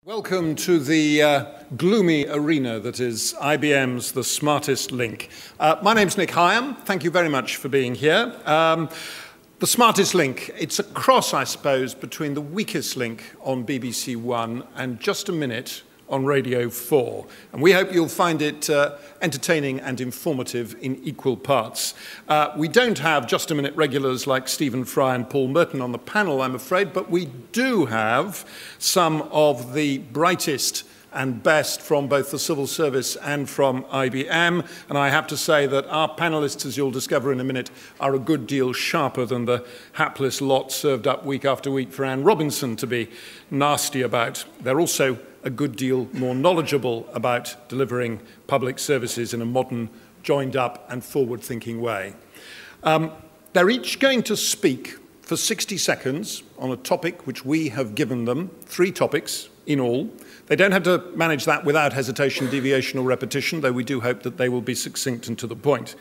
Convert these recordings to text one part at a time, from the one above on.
Welcome to the gloomy arena that is IBM's The Smartest Link. My name's Nick Higham. Thank you very much for being here. The Smartest Link, it's a cross, I suppose, between the weakest link on BBC One and Just a Minute on Radio 4. And we hope you'll find it entertaining and informative in equal parts. We don't have Just a Minute regulars like Stephen Fry and Paul Merton on the panel, I'm afraid, but we do have some of the brightest and best from both the civil service and from IBM. And I have to say that our panelists, as you'll discover in a minute, are a good deal sharper than the hapless lot served up week after week for Anne Robinson to be nasty about. They're also a good deal more knowledgeable about delivering public services in a modern, joined-up and forward-thinking way. They're each going to speak for 60 seconds on a topic which we have given them, 3 topics in all. They don't have to manage that without hesitation, deviation or repetition, though we do hope that they will be succinct and to the point.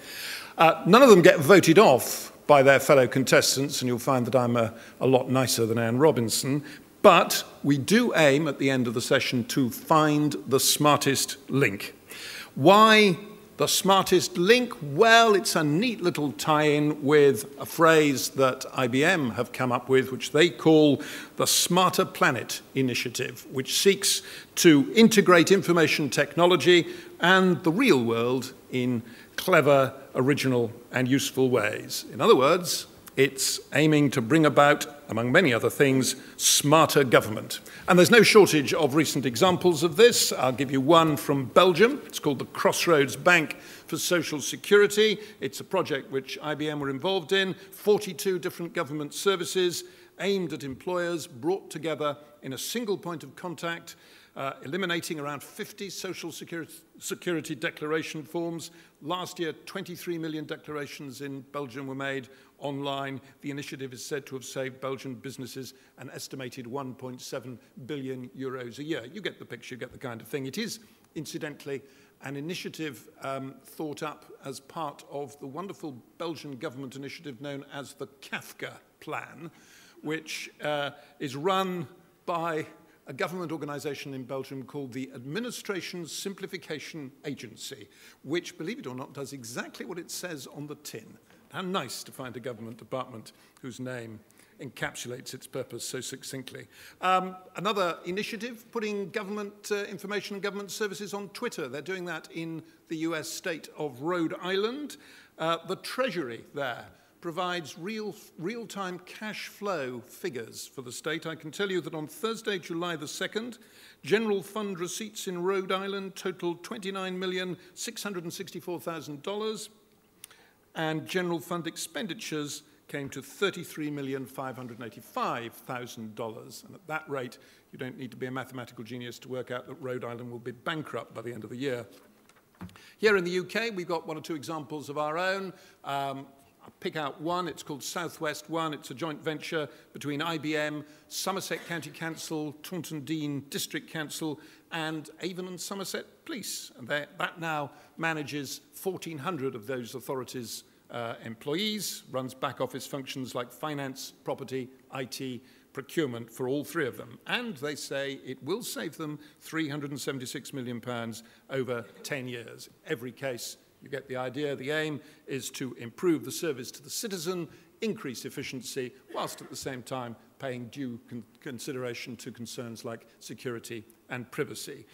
None of them get voted off by their fellow contestants, and you'll find that I'm a lot nicer than Anne Robinson. But we do aim at the end of the session to find the smartest link. Why the smartest link? Well, it's a neat little tie-in with a phrase that IBM have come up with, which they call the Smarter Planet Initiative, which seeks to integrate information technology and the real world in clever, original, and useful ways. In other words, it's aiming to bring about, among many other things, smarter government. And there's no shortage of recent examples of this. I'll give you one from Belgium. It's called the Crossroads Bank for Social Security. It's a project which IBM were involved in, 42 different government services aimed at employers, brought together in a single point of contact, eliminating around 50 social security declaration forms. Last year, 23 million declarations in Belgium were made online. The initiative is said to have saved Belgian businesses an estimated 1.7 billion euros a year. You get the picture, you get the kind of thing. It is, incidentally, an initiative thought up as part of the wonderful Belgian government initiative known as the Kafka Plan, which is run by a government organisation in Belgium called the Administration Simplification Agency, which, believe it or not, does exactly what it says on the tin. How nice to find a government department whose name encapsulates its purpose so succinctly. Another initiative, putting government information and government services on Twitter. They're doing that in the US state of Rhode Island. The Treasury there provides real-time cash flow figures for the state. I can tell you that on Thursday, July the 2nd, general fund receipts in Rhode Island totaled $29,664,000, and general fund expenditures came to $33,585,000. And at that rate, you don't need to be a mathematical genius to work out that Rhode Island will be bankrupt by the end of the year. Here in the UK, we've got 1 or 2 examples of our own. I'll pick out one. It's called Southwest One. It's a joint venture between IBM, Somerset County Council, Taunton Deane District Council, and Avon and Somerset Police. And that now manages 1,400 of those authorities' employees, runs back office functions like finance, property, IT, procurement for all 3 of them. And they say it will save them £376 million over 10 years. Every case, you get the idea. The aim is to improve the service to the citizen, increase efficiency, whilst at the same time paying due consideration to concerns like security and privacy.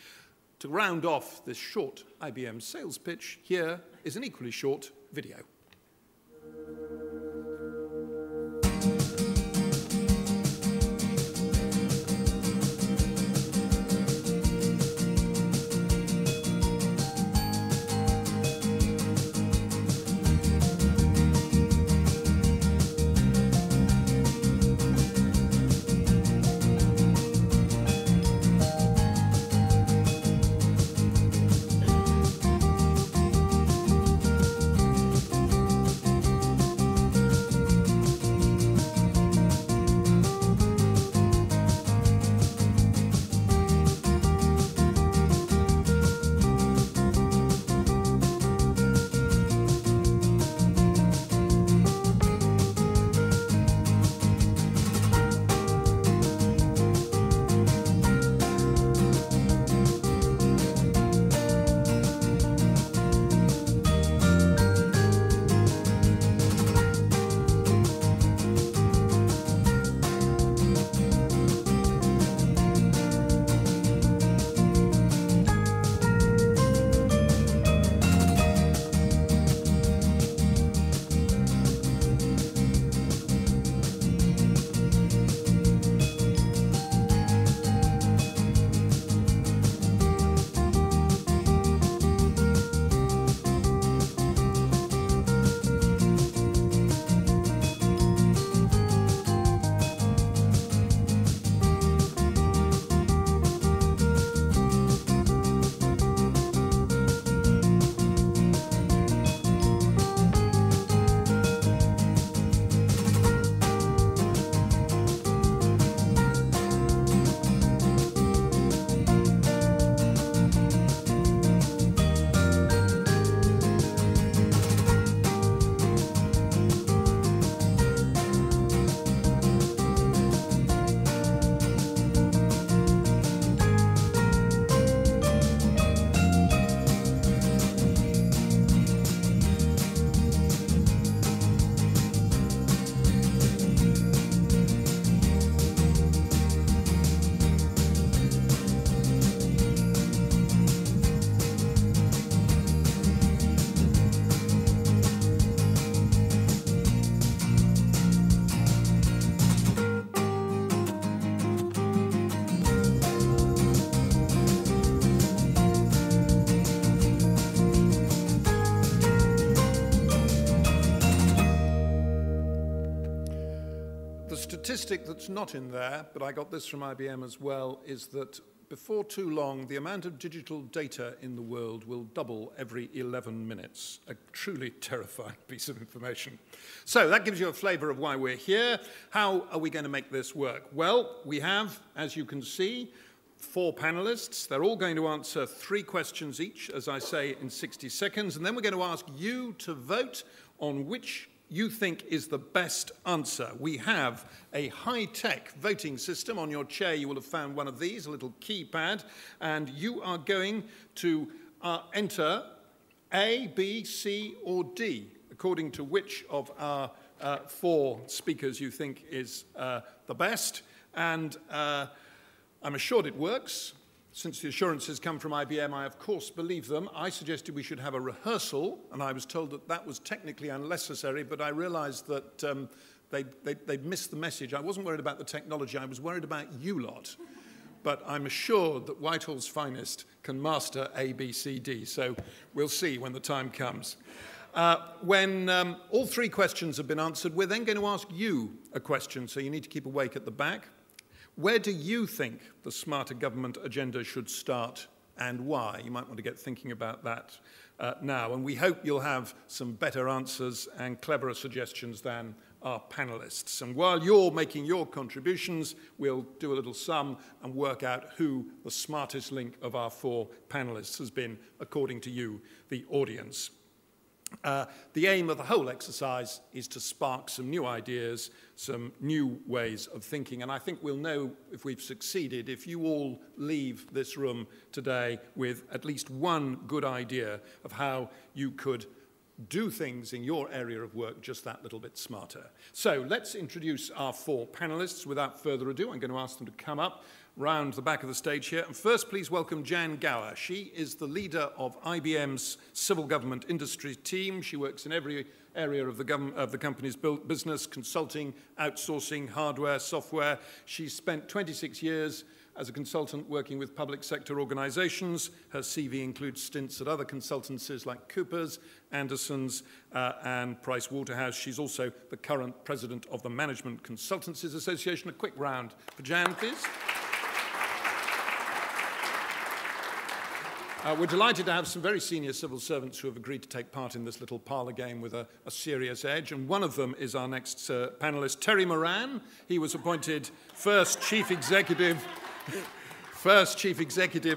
To round off this short IBM sales pitch, here is an equally short video. statistic that's not in there, but I got this from IBM as well, is that before too long, the amount of digital data in the world will double every 11 minutes. A truly terrifying piece of information. So that gives you a flavour of why we're here. How are we going to make this work? Well, we have, as you can see, 4 panelists. They're all going to answer 3 questions each, as I say, in 60 seconds. And then we're going to ask you to vote on which you think is the best answer. We have a high-tech voting system. On your chair, you will have found one of these, a little keypad, and you are going to enter A, B, C, or D, according to which of our 4 speakers you think is the best. And I'm assured it works. Since the assurances come from IBM, I of course believe them. I suggested we should have a rehearsal, and I was told that that was technically unnecessary, but I realized that they'd missed the message. I wasn't worried about the technology, I was worried about you lot. But I'm assured that Whitehall's finest can master A, B, C, D, so we'll see when the time comes. When all 3 questions have been answered, we're then going to ask you a question, so you need to keep awake at the back. Where do you think the smarter government agenda should start and why? You might want to get thinking about that now. And we hope you'll have some better answers and cleverer suggestions than our panelists. And while you're making your contributions, we'll do a little sum and work out who the smartest link of our 4 panelists has been, according to you, the audience. The aim of the whole exercise is to spark some new ideas, some new ways of thinking, and I think we'll know if we've succeeded if you all leave this room today with at least one good idea of how you could do things in your area of work just that little bit smarter. So let's introduce our 4 panelists. Without further ado, I'm going to ask them to come up round the back of the stage here. And first, please welcome Jan Gower. She is the leader of IBM's civil government industry team. She works in every area of the company's business, consulting, outsourcing, hardware, software. She's spent 26 years as a consultant working with public sector organizations. Her CV includes stints at other consultancies like Coopers, Andersons, and Price Waterhouse. She's also the current president of the Management Consultancies Association. A quick round for Jan, please. We're delighted to have some very senior civil servants who have agreed to take part in this little parlour game with a serious edge, and one of them is our next panellist, Terry Moran. He was appointed first chief executive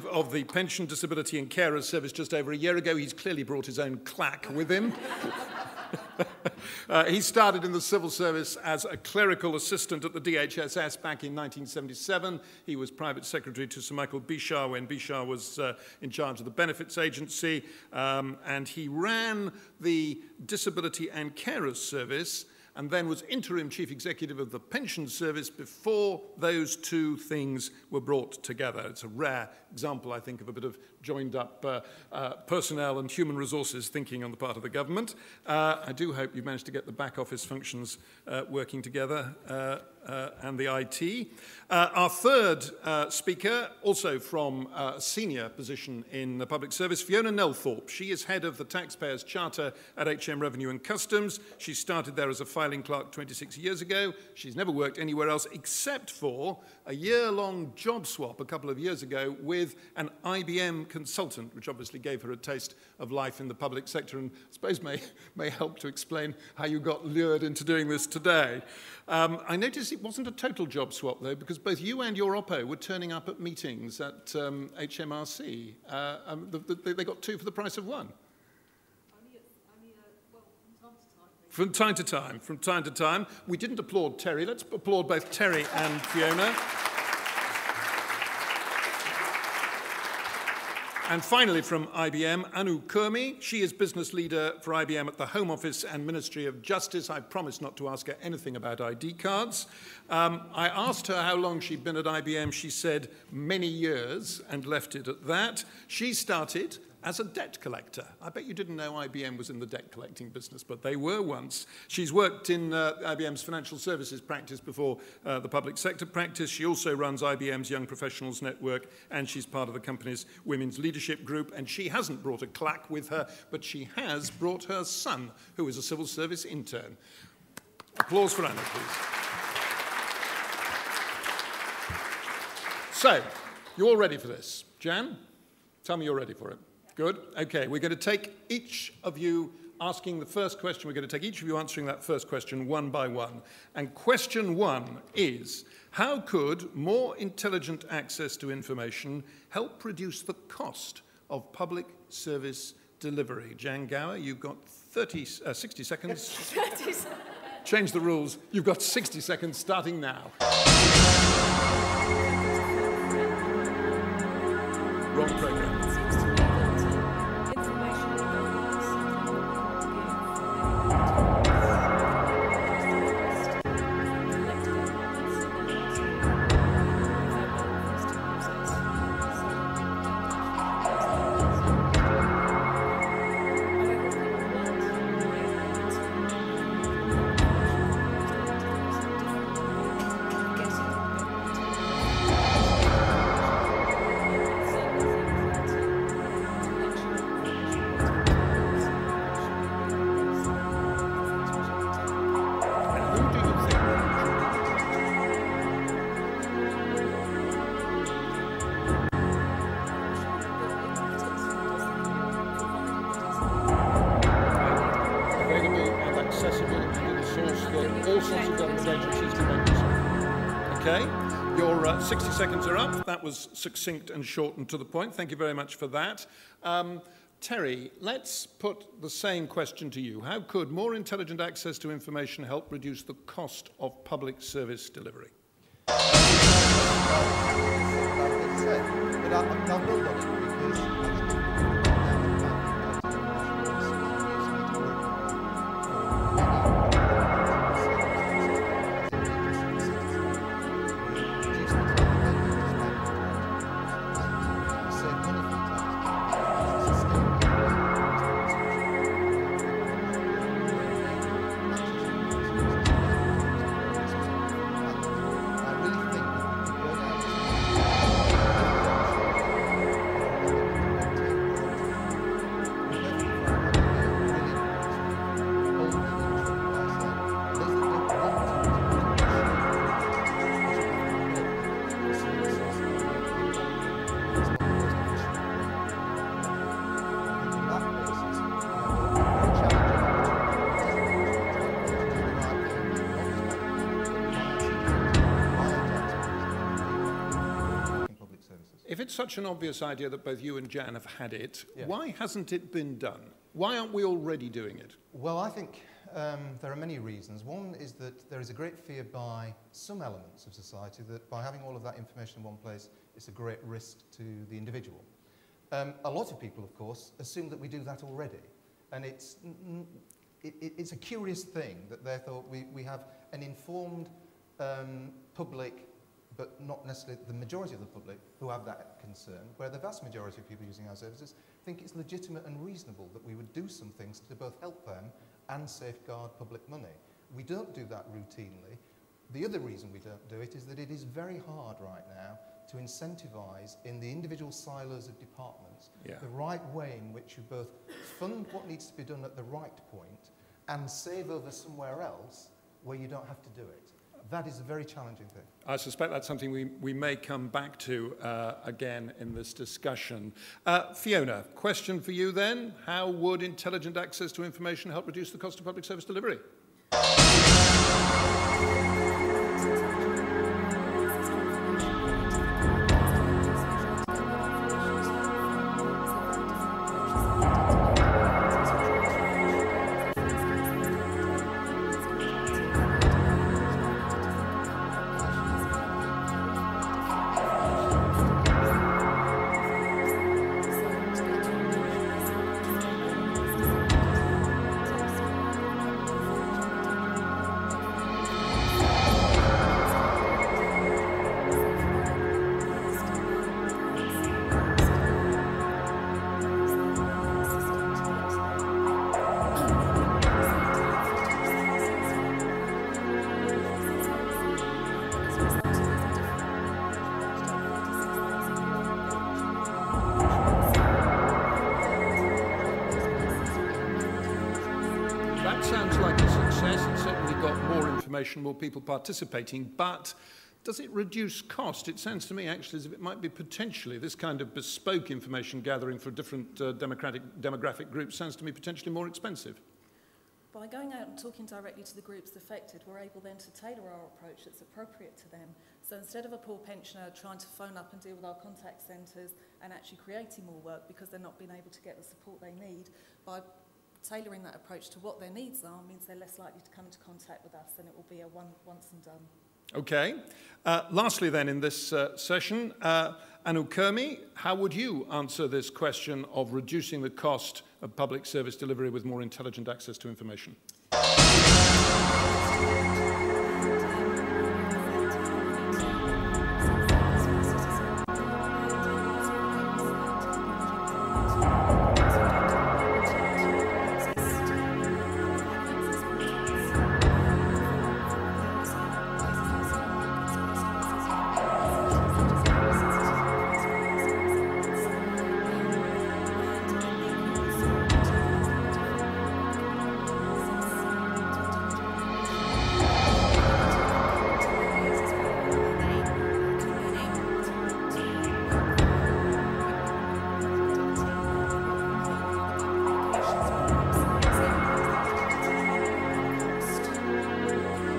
of the Pension, Disability and Carers Service just over a year ago. He's clearly brought his own clack with him. He started in the civil service as a clerical assistant at the DHSS back in 1977. He was private secretary to Sir Michael Bishar when Bishar was in charge of the Benefits Agency, and he ran the Disability and Carers Service and then was interim chief executive of the Pension Service before those 2 things were brought together. It's a rare example, I think, of a bit of joined-up personnel and human resources thinking on the part of the government. I do hope you managed to get the back office functions working together and the IT. Our third speaker, also from a senior position in the public service, Fiona Nelthorpe. She is head of the Taxpayers Charter at HM Revenue and Customs. She started there as a filing clerk 26 years ago. She's never worked anywhere else except for a year-long job swap a couple of years ago with an IBM consultant, which obviously gave her a taste of life in the public sector and I suppose may help to explain how you got lured into doing this today. I noticed it wasn't a total job swap, though, because both you and your Oppo were turning up at meetings at HMRC. They got 2 for the price of 1. From time to time. We didn't applaud Terry. Let's applaud both Terry and Fiona. And finally, from IBM, Anu Kurmi. She is business leader for IBM at the Home Office and Ministry of Justice. I promised not to ask her anything about ID cards. I asked her how long she'd been at IBM. She said many years and left it at that. She started as a debt collector. I bet you didn't know IBM was in the debt collecting business, but they were once. She's worked in IBM's financial services practice before the public sector practice. She also runs IBM's Young Professionals Network, and she's part of the company's Women's Leadership Group. And she hasn't brought a clack with her, but she has brought her son, who is a civil service intern. Applause for Anna, please. So, you're all ready for this. Jan, tell me you're ready for it. Good. Okay, we're going to take each of you asking the first question. We're going to take each of you answering that first question one by one. And question one is, how could more intelligent access to information help reduce the cost of public service delivery? Jan Gower, you've got 60 seconds. 30 seconds. Change the rules. You've got 60 seconds starting now. Wrong program. Okay, your 60 seconds are up. That was succinct and short and to the point. Thank you very much for that. Terry, let's put the same question to you. How could more intelligent access to information help reduce the cost of public service delivery? But I'll build on it because If it's such an obvious idea that both you and Jan have had it, why hasn't it been done? Why aren't we already doing it? Well, I think there are many reasons. One is that there is a great fear by some elements of society that by having all of that information in one place, it's a great risk to the individual. A lot of people, of course, assume that we do that already. And it's a curious thing that they thought we have an informed public, but not necessarily the majority of the public who have that concern, where the vast majority of people using our services think it's legitimate and reasonable that we would do some things to both help them and safeguard public money. We don't do that routinely. The other reason we don't do it is that it is very hard right now to incentivise in the individual silos of departments the right way in which you both fund what needs to be done at the right point and save over somewhere else where you don't have to do it. That is a very challenging thing. I suspect that's something we may come back to again in this discussion. Fiona, question for you then. How would intelligent access to information help reduce the cost of public service delivery? That sounds like a success. It's certainly got more information, more people participating, but does it reduce cost? It sounds to me actually as if it might be potentially, this kind of bespoke information gathering for different demographic groups sounds to me potentially more expensive. By going out and talking directly to the groups affected, we're able then to tailor our approach that's appropriate to them. So instead of a poor pensioner trying to phone up and deal with our contact centres and actually creating more work because they're not being able to get the support they need, by tailoring that approach to what their needs are means they're less likely to come into contact with us, and it will be a once and done. Okay. Lastly then in this session, Anu Kurmi, how would you answer this question of reducing the cost of public service delivery with more intelligent access to information?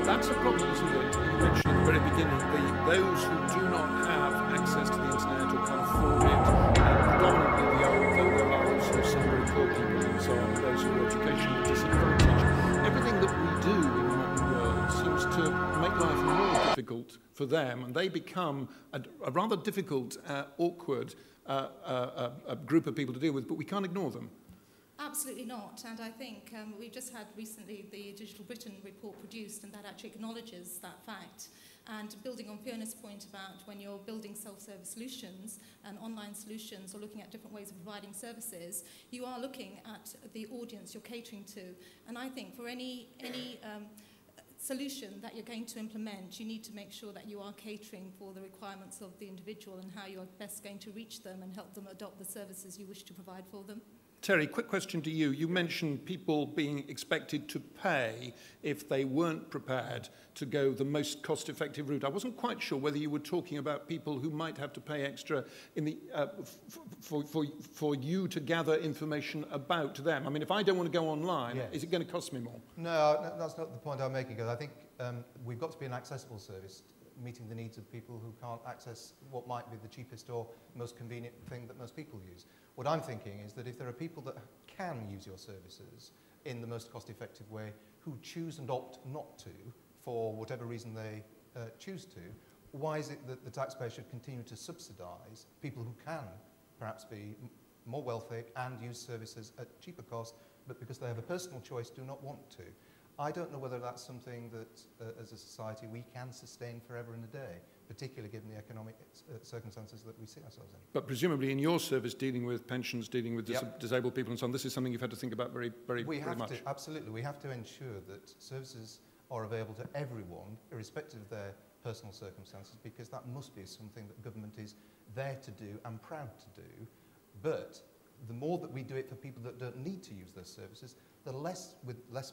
That's a problem, isn't it? You mentioned at the very beginning, those who do not have access to the internet or can afford it, predominantly the old, though there are also some very poor people and so on, those who are educationally disadvantaged. Everything that we do in the modern world seems to make life more difficult for them, and they become a rather difficult, awkward group of people to deal with, but we can't ignore them. Absolutely not, and I think we've just had recently the Digital Britain report produced, and that actually acknowledges that fact. And building on Fiona's point about when you're building self-service solutions and online solutions or looking at different ways of providing services, you are looking at the audience you're catering to. And I think for any solution that you're going to implement, you need to make sure that you are catering for the requirements of the individual and how you're best going to reach them and help them adopt the services you wish to provide for them. Terry, quick question to you. You mentioned people being expected to pay if they weren't prepared to go the most cost-effective route. I wasn't quite sure whether you were talking about people who might have to pay extra in the, for you to gather information about them. I mean, if I don't want to go online, yes. Is it going to cost me more? No, that's not the point I'm making. I think we've got to be an accessible service, meeting the needs of people who can't access what might be the cheapest or most convenient thing that most people use. What I'm thinking is that if there are people that can use your services in the most cost-effective way, who choose and opt not to, for whatever reason they choose to, why is it that the taxpayer should continue to subsidise people who can perhaps be more wealthy and use services at cheaper cost, but because they have a personal choice do not want to? I don't know whether that's something that, as a society, we can sustain forever and a day, particularly given the economic circumstances that we see ourselves in. But presumably in your service, dealing with pensions, dealing with disabled people and so on, this is something you've had to think about very much. Absolutely. We have to ensure that services are available to everyone, irrespective of their personal circumstances, because that must be something that government is there to do and proud to do. But the more that we do it for people that don't need to use those services, the less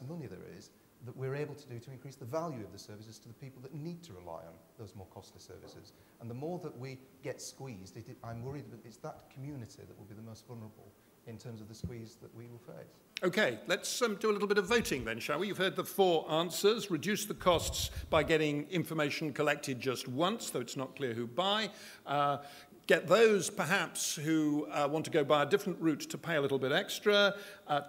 money there is that we're able to do to increase the value of the services to the people that need to rely on those more costly services. And the more that we get squeezed, I'm worried that it's that community that will be the most vulnerable in terms of the squeeze that we will face. Okay, let's do a little bit of voting then, shall we? You've heard the 4 answers. Reduce the costs by getting information collected just once, though it's not clear who by. Get those, perhaps, who want to go by a different route to pay a little bit extra.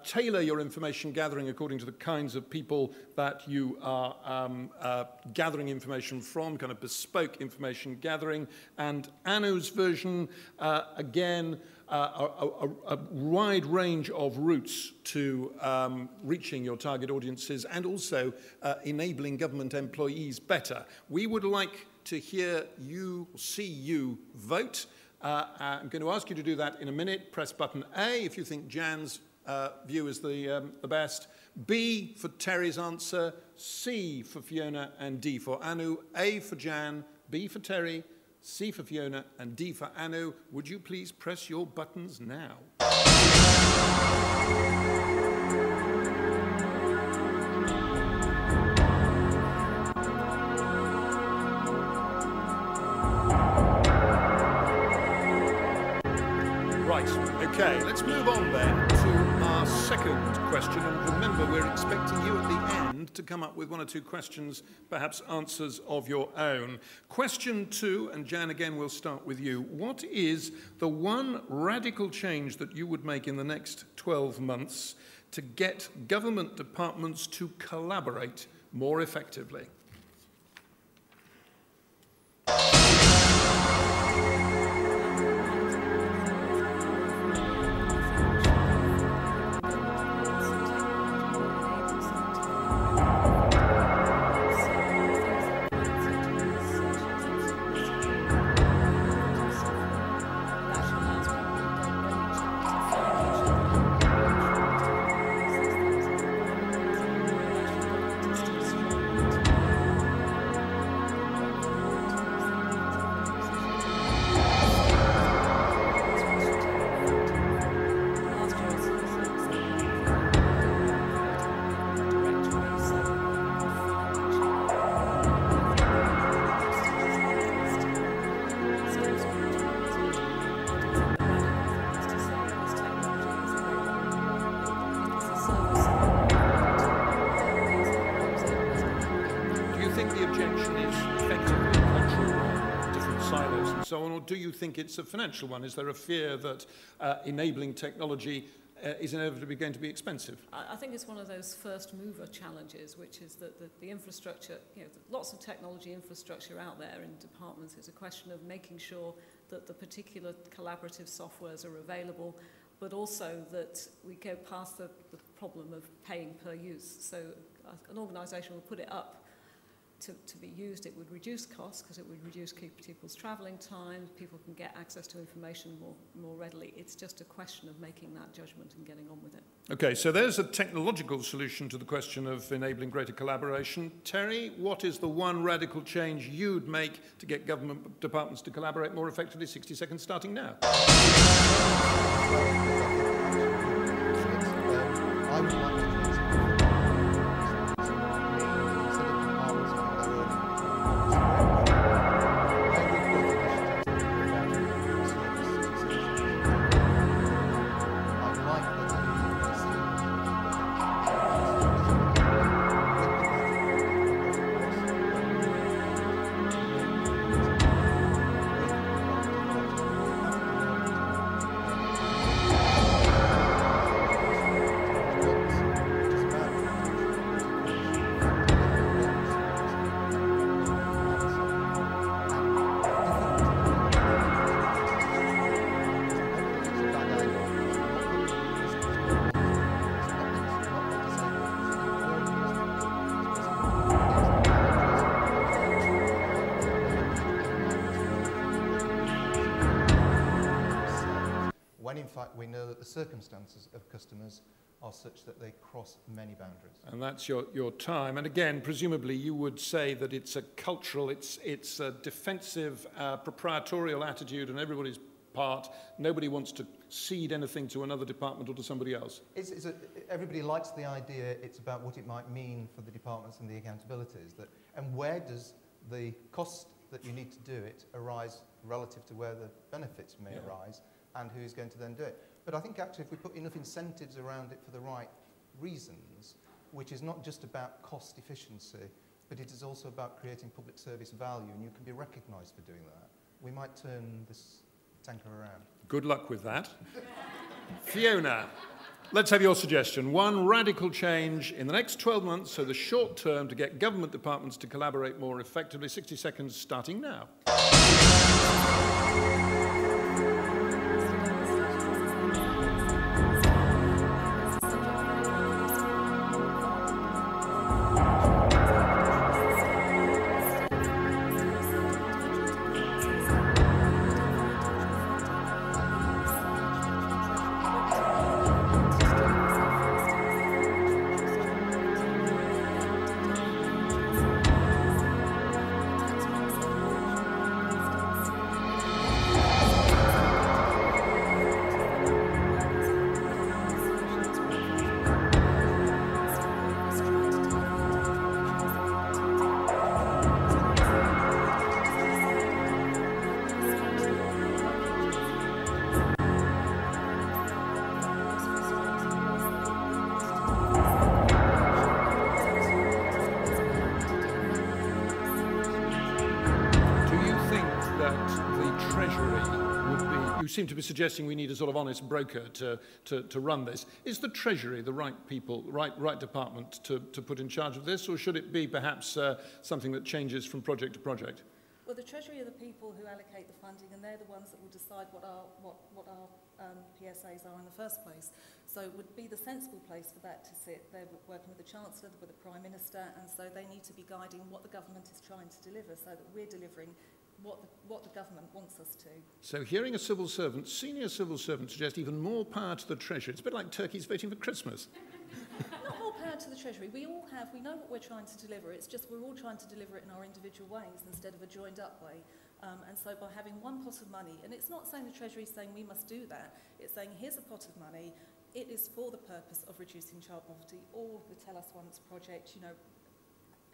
Tailor your information gathering according to the kinds of people that you are gathering information from, kind of bespoke information gathering. And Anu's version, again, a wide range of routes to reaching your target audiences and also enabling government employees better. We would like to hear you, see you vote. I'm going to ask you to do that in a minute. Press button A if you think Jan's view is the best. B for Terry's answer, C for Fiona, and D for Anu. A for Jan, B for Terry, C for Fiona, and D for Anu. Would you please press your buttons now? Okay, let's move on then to our second question. And remember, we're expecting you at the end to come up with one or two questions, perhaps answers of your own. Question 2, and Jan, again, we'll start with you. What is the one radical change that you would make in the next 12 months to get government departments to collaborate more effectively? So on, or do you think it's a financial one? Is there a fear that enabling technology is inevitably going to be expensive? I think it's one of those first mover challenges, which is that the infrastructure, lots of technology infrastructure out there in departments. It's a question of making sure that the particular collaborative softwares are available, but also that we go past the problem of paying per use. So an organisation will put it up to be used. It would reduce costs because it would reduce people's travelling time. People can get access to information more readily. It's just a question of making that judgment and getting on with it. Okay, so there's a technological solution to the question of enabling greater collaboration. Terry, what is the one radical change you'd make to get government departments to collaborate more effectively? 60 seconds starting now. I would like to when in fact we know that the circumstances of customers are such that they cross many boundaries. And that's your time. And again, presumably you would say that it's a cultural, it's a defensive, proprietorial attitude on everybody's part. Nobody wants to cede anything to another department or to somebody else. Everybody likes the idea. It's about what it might mean for the departments and the accountabilities. And where does the cost that you need to do it arise relative to where the benefits may arise, and who's going to then do it. But I think actually if we put enough incentives around it for the right reasons, which is not just about cost efficiency, but it is also about creating public service value, and you can be recognised for doing that, we might turn this tanker around. Good luck with that. Fiona, let's have your suggestion. One radical change in the next 12 months, so the short term, to get government departments to collaborate more effectively. 60 seconds starting now. seem to be suggesting we need a sort of honest broker to run this. Is the Treasury the right people, right department to put in charge of this, or should it be perhaps something that changes from project to project? Well, the Treasury are the people who allocate the funding, and they're the ones that will decide what our PSAs are in the first place. So it would be the sensible place for that to sit. They're working with the Chancellor, with the Prime Minister, and so they need to be guiding what the government is trying to deliver, so that we're delivering what the government wants us to. So hearing a civil servant, senior civil servant, suggest even more power to the Treasury. It's a bit like turkeys voting for Christmas. Not more power to the Treasury. We know what we're trying to deliver. It's just we're all trying to deliver it in our individual ways instead of a joined up way. And so by having one pot of money, and it's not saying the Treasury is saying we must do that, it's saying here's a pot of money, it is for the purpose of reducing child poverty, or the Tell Us Once project, you know,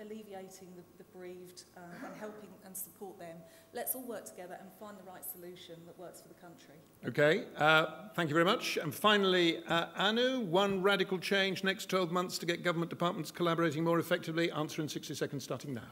alleviating the bereaved and helping and support them. Let's all work together and find the right solution that works for the country. Okay, thank you very much. And finally, Anu, one radical change next 12 months to get government departments collaborating more effectively. Answer in 60 seconds starting now.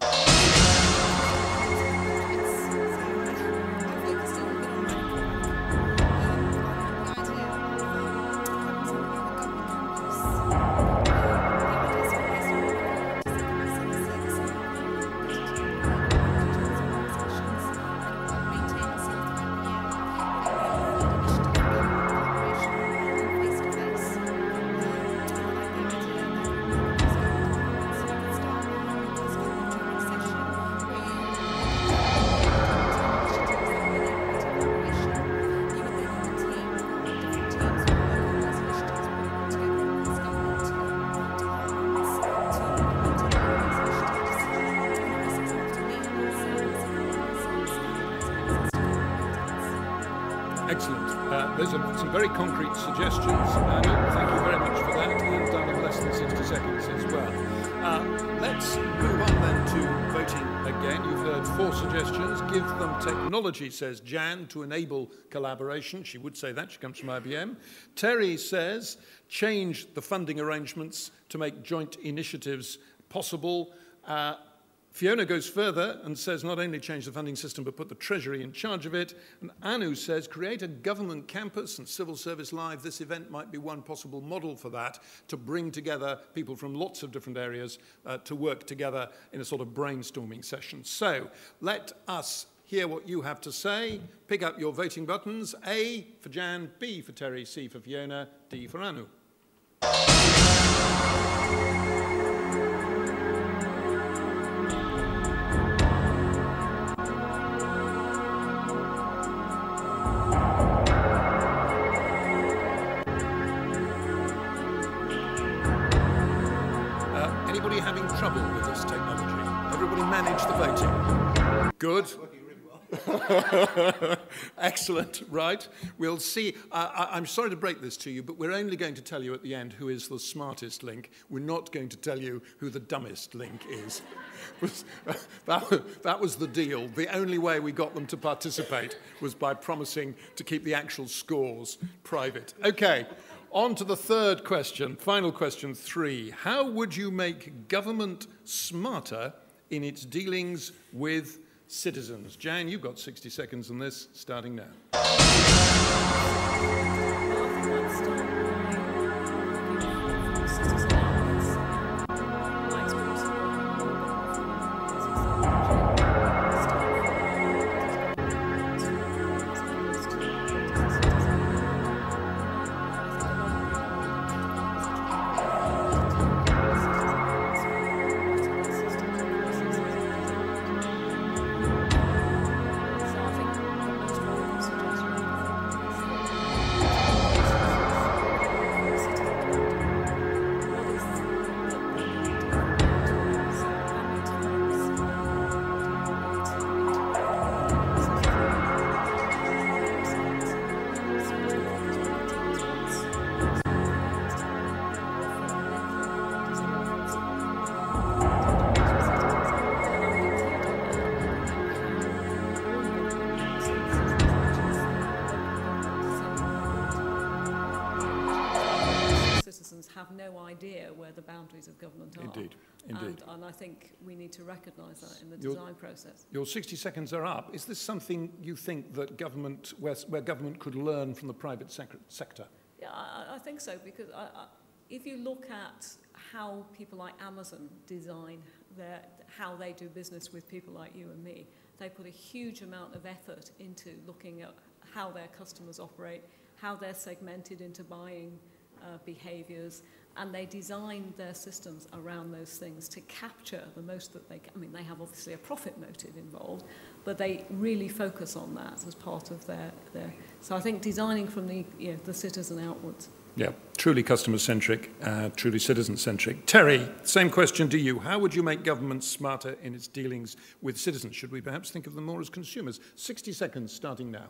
Excellent. Those are some very concrete suggestions. Thank you very much for that, and done in less than 60 seconds as well. Let's move on then to voting again. You've heard 4 suggestions. Give them technology, says Jan, to enable collaboration. She would say that. She comes from IBM. Terry says change the funding arrangements to make joint initiatives possible. Fiona goes further and says not only change the funding system but put the Treasury in charge of it. And Anu says create a government campus and Civil Service Live. This event might be one possible model for that, to bring together people from lots of different areas to work together in a sort of brainstorming session. So let us hear what you have to say. Pick up your voting buttons. A for Jan, B for Terry, C for Fiona, D for Anu. Anybody having trouble with this technology? Everybody manage the voting? Good. Excellent, right. We'll see. I'm sorry to break this to you, but we're only going to tell you at the end who is the smartest link. We're not going to tell you who the dumbest link is. That was the deal. The only way we got them to participate was by promising to keep the actual scores private. Okay. On to the third question, final question 3. How would you make government smarter in its dealings with citizens? Jan, you've got 60 seconds on this, starting now. have no idea where the boundaries of government are. Indeed. And I think we need to recognise that in the design process. Your 60 seconds are up. Is this something you think that government, where government could learn from the private sector? Yeah, I think so, because if you look at how people like Amazon design how they do business with people like you and me, they put a huge amount of effort into looking at how their customers operate, how they're segmented into buying behaviours, and they design their systems around those things to capture the most that they can. I mean, they have obviously a profit motive involved, but they really focus on that as part of their so I think designing from the citizen outwards. Yeah, truly customer-centric, truly citizen-centric. Terry, same question to you. How would you make government smarter in its dealings with citizens? Should we perhaps think of them more as consumers? 60 seconds starting now.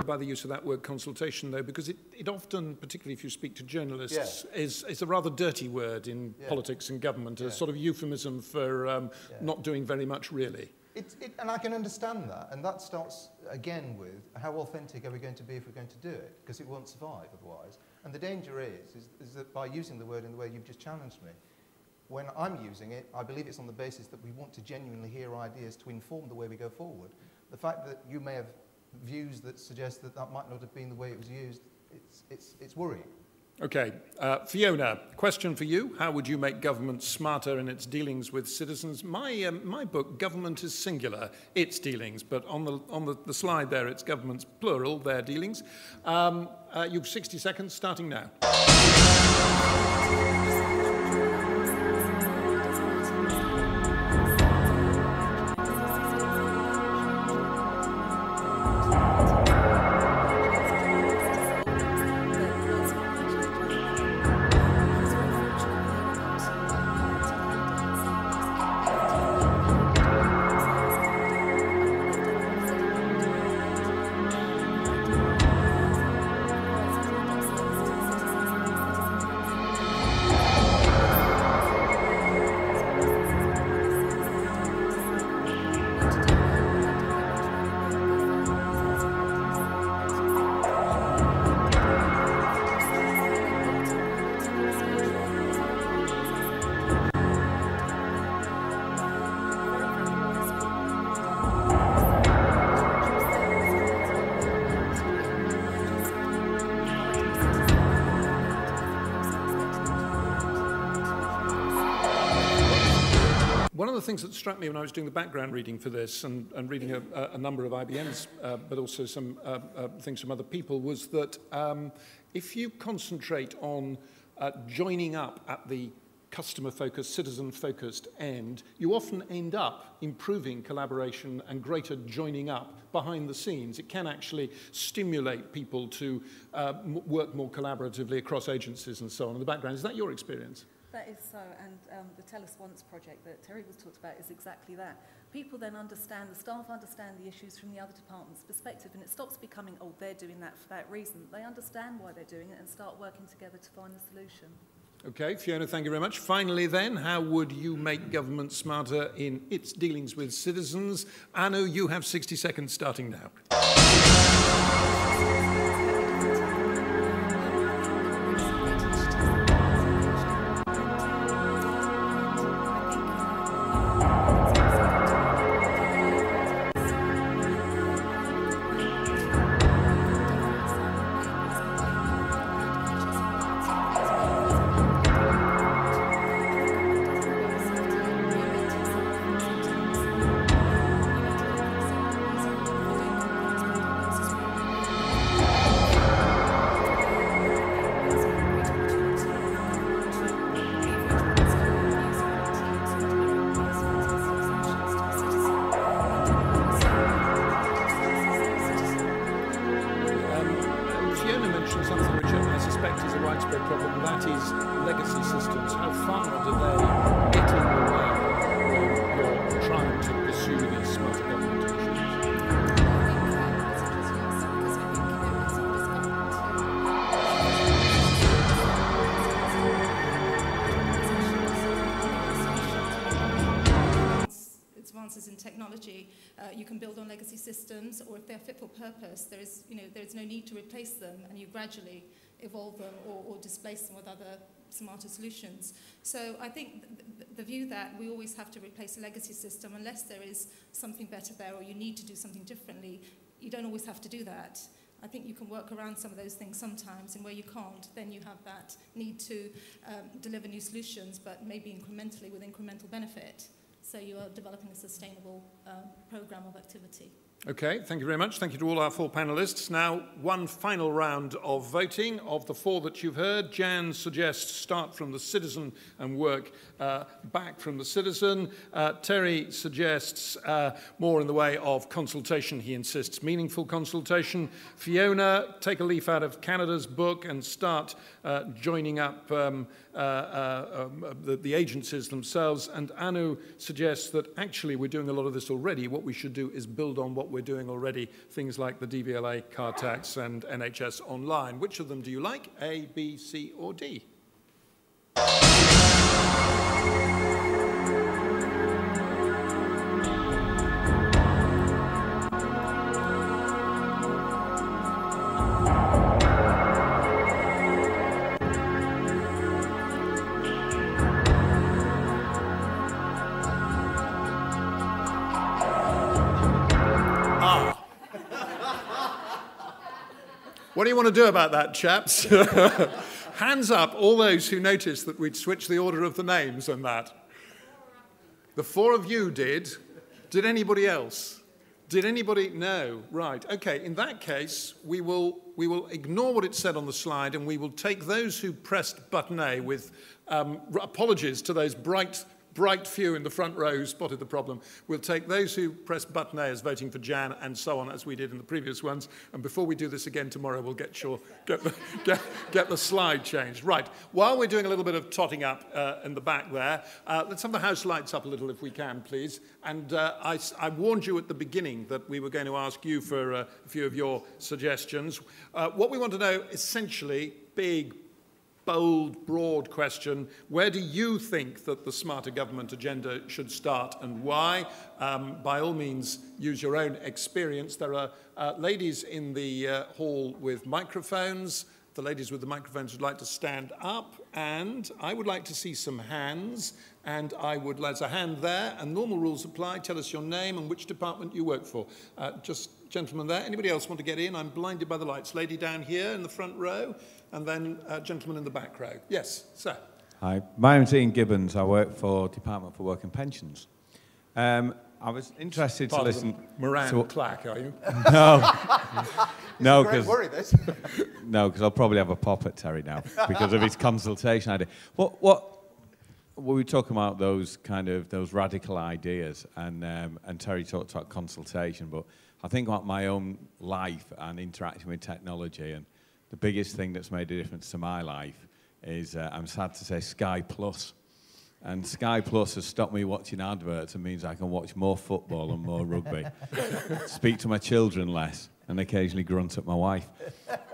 By the use of that word consultation, though, because it often, particularly if you speak to journalists, is a rather dirty word in politics and government, a sort of euphemism for not doing very much, really. And I can understand that, and that starts again with how authentic are we going to be if we're going to do it, because it won't survive otherwise. And the danger is that by using the word in the way you've just challenged me, when I'm using it, I believe it's on the basis that we want to genuinely hear ideas to inform the way we go forward. The fact that you may have views that suggest that that might not have been the way it was used, it's worrying. Okay. Fiona, question for you. How would you make government smarter in its dealings with citizens? My book, Government is Singular, its dealings, but on the slide there, it's government's plural, their dealings. You've 60 seconds, starting now. One of the things that struck me when I was doing the background reading for this and reading a number of IBMs, but also some things from other people, was that if you concentrate on joining up at the customer-focused, citizen-focused end, you often end up improving collaboration and greater joining up behind the scenes. It can actually stimulate people to work more collaboratively across agencies and so on in the background. Is that your experience? That is so, and the Tell Us Once project that Terry was talked about is exactly that. People then understand, the staff understand the issues from the other department's perspective, and it stops becoming, oh, they're doing that for that reason. They understand why they're doing it and start working together to find the solution. Okay, Fiona, thank you very much. Finally then, how would you make government smarter in its dealings with citizens? Anu, you have 60 seconds starting now. advances in technology, you can build on legacy systems, or if they're fit for purpose, there is no need to replace them, and you gradually evolve them or displace them with other smarter solutions. So I think the view that we always have to replace a legacy system unless there is something better there or you need to do something differently, you don't always have to do that. I think you can work around some of those things sometimes, and where you can't, then you have that need to deliver new solutions, but maybe incrementally with incremental benefit. So you are developing a sustainable program of activity. Okay, thank you very much. Thank you to all our 4 panellists. Now, one final round of voting. Of the 4 that you've heard, Jan suggests start from the citizen and work back from the citizen. Terry suggests more in the way of consultation. He insists meaningful consultation. Fiona, take a leaf out of Canada's book and start joining up the agencies themselves. And Anu suggests that actually we're doing a lot of this already. What we should do is build on what we're doing already, things like the DVLA car tax and NHS Online. Which of them do you like? A, B, C, or D? What do you want to do about that, chaps? Hands up, all those who noticed that we'd switched the order of the names and that. The 4 of you did. Did anybody else? Did anybody? No. Right. Okay. In that case, we will ignore what it said on the slide, and we will take those who pressed button A with apologies to those bright few in the front row who spotted the problem. We'll take those who pressed button A as voting for Jan and so on, as we did in the previous ones. And before we do this again tomorrow, we'll get the slide changed. Right. While we're doing a little bit of totting up in the back there, let's have the house lights up a little if we can, please. And I warned you at the beginning that we were going to ask you for a few of your suggestions. What we want to know, essentially, big, bold, broad question. Where do you think that the smarter government agenda should start and why? By all means, use your own experience. There are ladies in the hall with microphones. The ladies with the microphones would like to stand up, and I would like to see some hands. And there's a hand there, and normal rules apply. Tell us your name and which department you work for. Just gentleman there. Anybody else want to get in? I'm blinded by the lights. Lady down here in the front row, and then gentleman in the back row. Yes, sir. Hi, my name's Ian Gibbons. I work for Department for Work and Pensions. I was interested to listen. Moran Clack, are you? No, because I'll probably have a pop at Terry now because of his consultation idea. What we were talking about those radical ideas, and Terry talked about consultation, but I think about my own life and interacting with technology, and the biggest thing that's made a difference to my life is, I'm sad to say, Sky Plus. And Sky Plus has stopped me watching adverts and means I can watch more football and more rugby, speak to my children less, and occasionally grunt at my wife.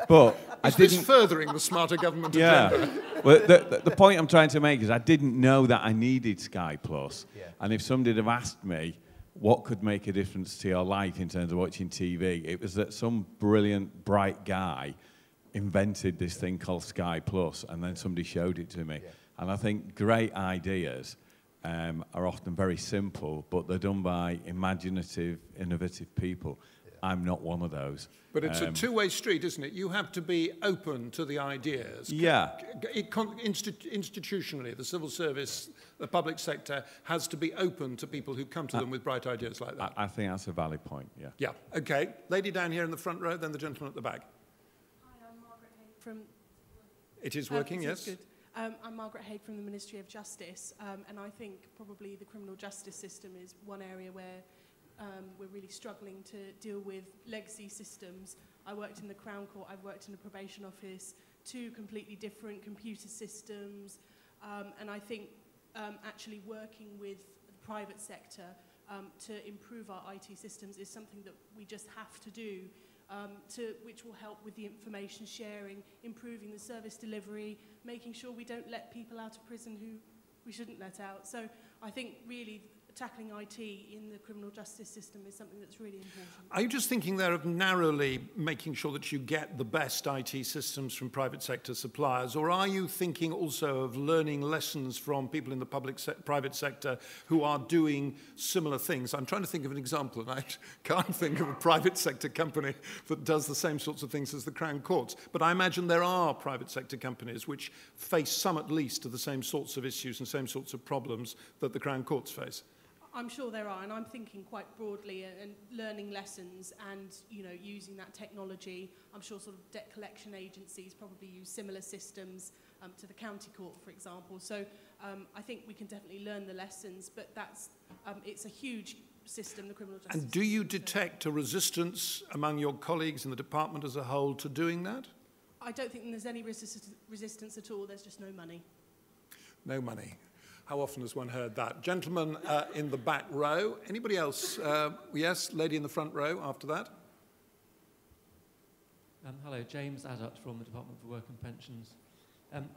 But is this furthering the smarter government agenda? Well, the point I'm trying to make is I didn't know that I needed Sky Plus. Yeah. And if somebody had asked me what could make a difference to your life in terms of watching TV, it was that some brilliant, bright guy invented this thing called Sky Plus, and then somebody showed it to me. Yeah. And I think great ideas are often very simple, but they're done by imaginative, innovative people. Yeah. I'm not one of those. But it's a two-way street, isn't it? You have to be open to the ideas. Yeah. Institutionally, the civil service, the public sector has to be open to people who come to them with bright ideas like that. I think that's a valid point, yeah. Yeah, okay. Lady down here in the front row, then the gentleman at the back. Hi, I'm Margaret Haig from... It is working, yes. Good. I'm Margaret Haig from the Ministry of Justice, and I think probably the criminal justice system is one area where we're really struggling to deal with legacy systems. I worked in the Crown Court, I've worked in the probation office, 2 completely different computer systems, and I think actually working with the private sector to improve our IT systems is something that we just have to do, which will help with the information sharing, improving the service delivery, making sure we don't let people out of prison who we shouldn't let out. So I think really tackling IT in the criminal justice system is something that's really important. Are you just thinking there of narrowly making sure that you get the best IT systems from private sector suppliers, or are you thinking also of learning lessons from people in the private sector who are doing similar things? I'm trying to think of an example, and I can't think of a private sector company that does the same sorts of things as the Crown Courts. But I imagine there are private sector companies which face some at least of the same sorts of issues and same sorts of problems that the Crown Courts face. I'm sure there are, and I'm thinking quite broadly and learning lessons and, using that technology. I'm sure sort of debt collection agencies probably use similar systems to the county court, for example. So I think we can definitely learn the lessons, but it's a huge system, the criminal justice system. And do you system. detect a resistance among your colleagues in the department as a whole to doing that? I don't think there's any resistance at all. There's just no money. No money. How often has one heard that? Gentleman in the back row. Anybody else? Yes, lady in the front row after that. Hello, James Adutt from the Department for Work and Pensions.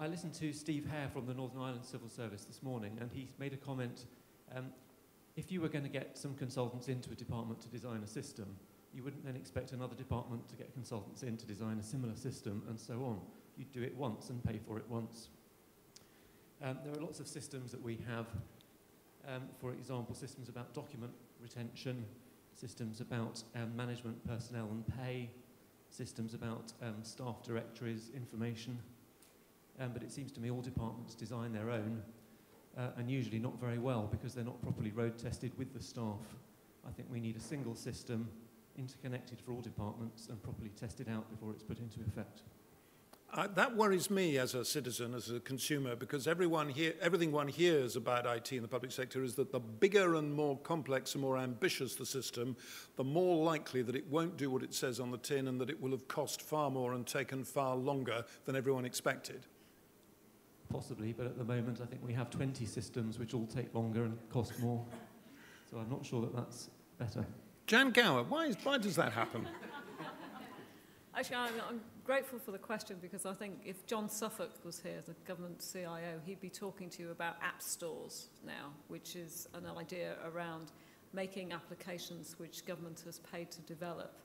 I listened to Steve Hare from the Northern Ireland Civil Service this morning, and he made a comment. If you were going to get some consultants into a department to design a system, you wouldn't then expect another department to get consultants in to design a similar system, and so on. You'd do it once and pay for it once. There are lots of systems that we have, for example, systems about document retention, systems about management personnel and pay, systems about staff directories, information. But it seems to me all departments design their own, and usually not very well because they're not properly road tested with the staff. I think we need a single system, interconnected for all departments and properly tested out before it's put into effect. That worries me as a citizen, as a consumer, because everything one hears about IT in the public sector is that the bigger and more complex and more ambitious the system, the more likely that it won't do what it says on the tin and that it will have cost far more and taken far longer than everyone expected. Possibly, but at the moment I think we have 20 systems which all take longer and cost more. So I'm not sure that that's better. Jan Gower, why does that happen? Actually, I'm grateful for the question because I think if John Suffolk was here, the government CIO, he'd be talking to you about app stores now, which is an idea around making applications which government has paid to develop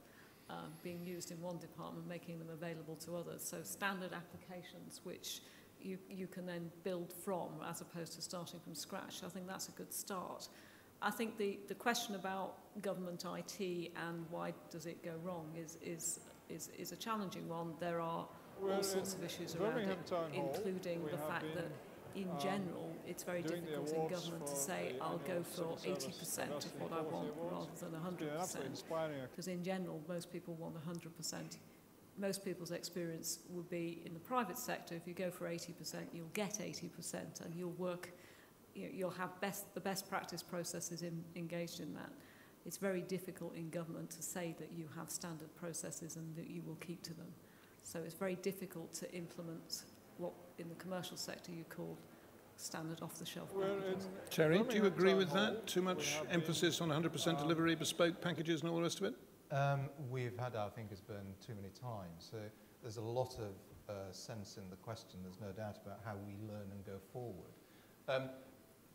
being used in one department, making them available to others. So standard applications which you can then build from as opposed to starting from scratch. I think that's a good start. I think the question about government IT and why does it go wrong is a challenging one. There are all sorts of issues around it, including the fact that in general it's very difficult in government to say I'll go for 80% of what I want rather than 100%, because in general most people want 100%. Most people's experience would be in the private sector, if you go for 80%, you'll get 80% and you'll work, you'll have the best practice processes engaged in that. It's very difficult in government to say that you have standard processes and that you will keep to them. So it's very difficult to implement what in the commercial sector you call standard off-the-shelf packages. Terry, do you agree with that? Too much emphasis on 100% delivery, bespoke packages and all the rest of it? We've had our fingers burned too many times. So there's a lot of sense in the question. There's no doubt about how we learn and go forward.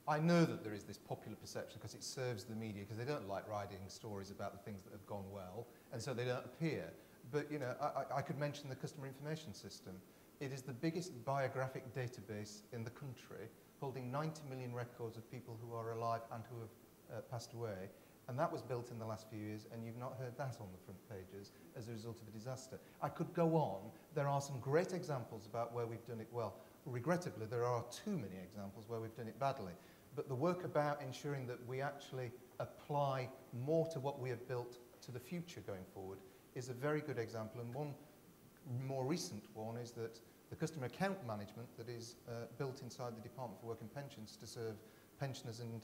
I know that there is this popular perception because it serves the media, because they don't like writing stories about the things that have gone well, and so they don't appear. But, you know, I could mention the customer information system. It is the biggest biographic database in the country, holding 90 million records of people who are alive and who have passed away. And that was built in the last few years, and you've not heard that on the front pages as a result of a disaster. I could go on. There are some great examples about where we've done it well. Regrettably, there are too many examples where we've done it badly. But the work about ensuring that we actually apply more to what we have built to the future going forward is a very good example. And one more recent one is that the customer account management that is built inside the Department for Work and Pensions to serve pensioners and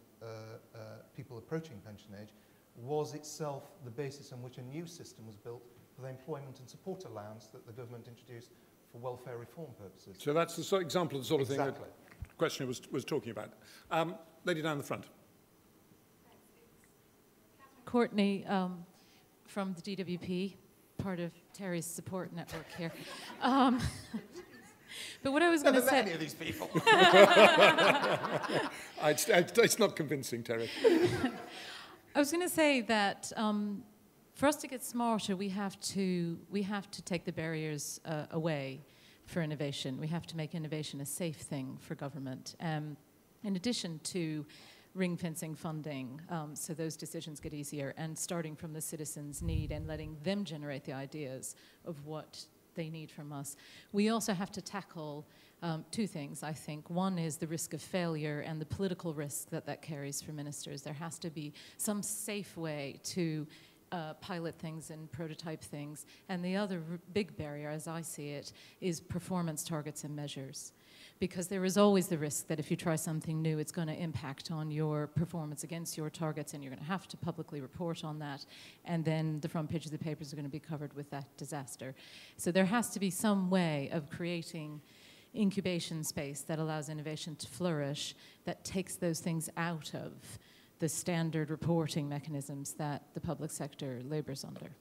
people approaching pension age was itself the basis on which a new system was built for the employment and support allowance that the government introduced for welfare reform purposes. So that's the example of the sort of exactly. thing that the questioner was talking about. Lady down the front. Courtney from the DWP, part of Terry's support network here. But what I was going to say... Never met any of these people. It's not convincing, Terry. I was going to say that for us to get smarter, we have to take the barriers away for innovation. We have to make innovation a safe thing for government. In addition to ring-fencing funding, so those decisions get easier, and starting from the citizens' need and letting them generate the ideas of what they need from us. We also have to tackle two things, I think. One is the risk of failure and the political risk that carries for ministers. There has to be some safe way to pilot things and prototype things. And the other big barrier, as I see it, is performance targets and measures. Because there is always the risk that if you try something new, it's going to impact on your performance against your targets, and you're going to have to publicly report on that. And then the front page of the papers are going to be covered with that disaster. So there has to be some way of creating incubation space that allows innovation to flourish, that takes those things out of the standard reporting mechanisms that the public sector labours under.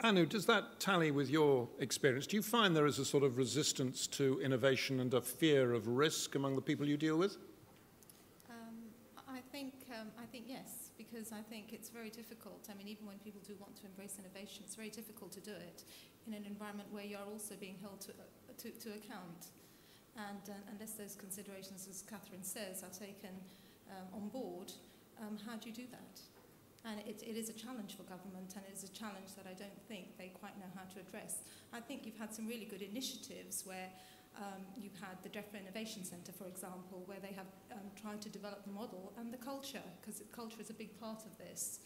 Anu, does that tally with your experience? Do you find there is a sort of resistance to innovation and a fear of risk among the people you deal with? I think yes, because I think it's very difficult. I mean, even when people do want to embrace innovation, it's very difficult to do it in an environment where you're also being held to account. And unless those considerations, as Catherine says, are taken on board, how do you do that? And it is a challenge for government, and it is a challenge that I don't think they quite know how to address. I think you've had some really good initiatives where you've had the DEFRA Innovation Centre, for example, where they have tried to develop the model and the culture, because culture is a big part of this,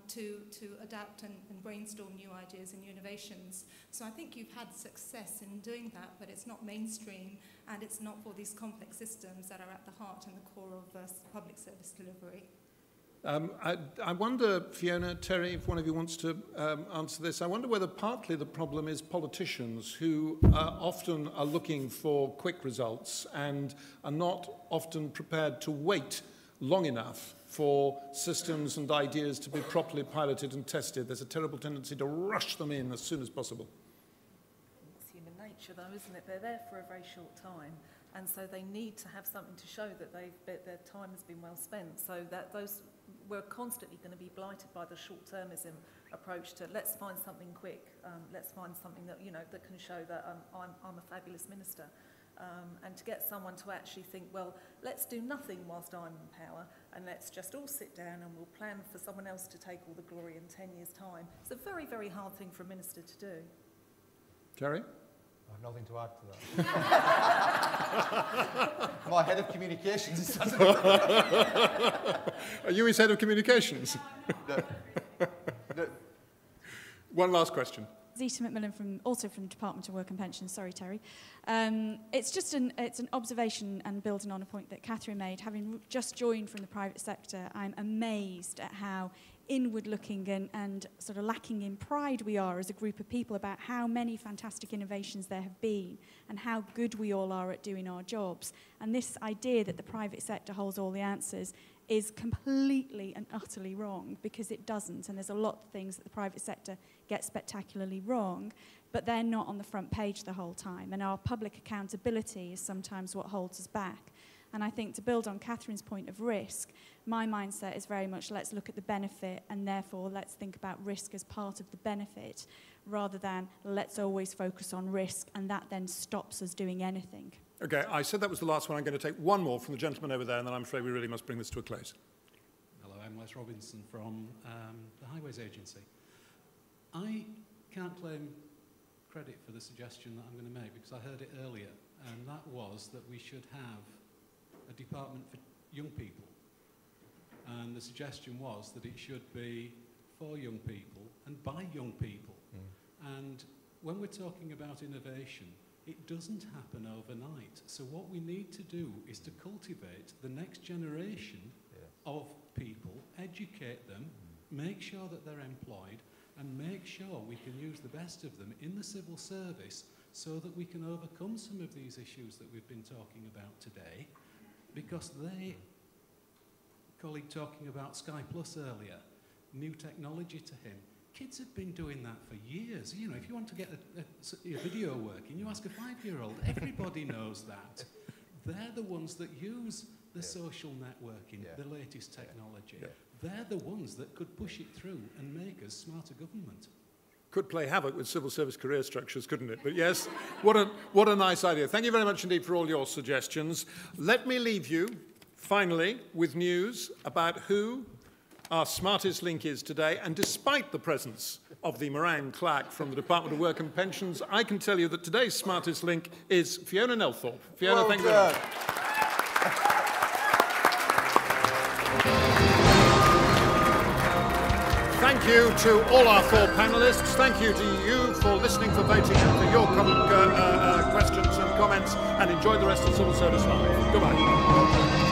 to adapt and brainstorm new ideas and new innovations. So I think you've had success in doing that, but it's not mainstream, and it's not for these complex systems that are at the heart and the core of public service delivery. I wonder, Fiona, Terry, if one of you wants to answer this, I wonder whether partly the problem is politicians who often are looking for quick results and are not often prepared to wait long enough for systems and ideas to be properly piloted and tested. There's a terrible tendency to rush them in as soon as possible. It's human nature, though, isn't it? They're there for a very short time. And so they need to have something to show that their time has been well spent. So that we're constantly going to be blighted by the short-termism approach to let's find something quick, let's find something that that can show that I'm a fabulous minister, and to get someone to actually think, well, let's do nothing whilst I'm in power, and let's just all sit down and we'll plan for someone else to take all the glory in 10 years' time. It's a very, very hard thing for a minister to do. Terry? I have nothing to add to that. My head of communications is... Are you his head of communications? No. One last question. Zita McMillan, also from the Department of Work and Pensions. Sorry, Terry. It's an observation and building on a point that Catherine made. Having just joined from the private sector, I'm amazed at how inward-looking and sort of lacking in pride we are as a group of people about how many fantastic innovations there have been and how good we all are at doing our jobs. And this idea that the private sector holds all the answers is completely and utterly wrong, because it doesn't. And there's a lot of things that the private sector gets spectacularly wrong, but they're not on the front page the whole time. And our public accountability is sometimes what holds us back. And I think, to build on Catherine's point of risk, my mindset is very much let's look at the benefit, and therefore let's think about risk as part of the benefit, rather than let's always focus on risk, and that then stops us doing anything. Okay, I said that was the last one. I'm going to take one more from the gentleman over there, and then I'm afraid we really must bring this to a close. Hello, I'm Les Robinson from the Highways Agency. I can't claim credit for the suggestion that I'm going to make, because I heard it earlier, and that was that we should have a department for young people. And the suggestion was that it should be for young people and by young people. And when we're talking about innovation, it doesn't happen overnight. So what we need to do is to cultivate the next generation of people, educate them, make sure that they're employed, and make sure we can use the best of them in the civil service so that we can overcome some of these issues that we've been talking about today. Because colleague talking about Sky Plus earlier, new technology to him, Kids have been doing that for years. You know, if you want to get a video working, you ask a 5-year-old. Everybody knows that. They're the ones that use the social networking, the latest technology. They're the ones that could push it through and make us smarter government. Could play havoc with civil service career structures, couldn't it? But yes, what a nice idea. Thank you very much indeed for all your suggestions. Let me leave you, finally, with news about who our smartest link is today. And despite the presence of the meringue clerk from the Department of Work and Pensions, I can tell you that today's smartest link is Fiona Nelthorpe. Fiona, thank you very much. Thank you to all our 4 panellists. Thank you to you for listening, for voting, and for your questions and comments. And enjoy the rest of Civil Service Live. Goodbye.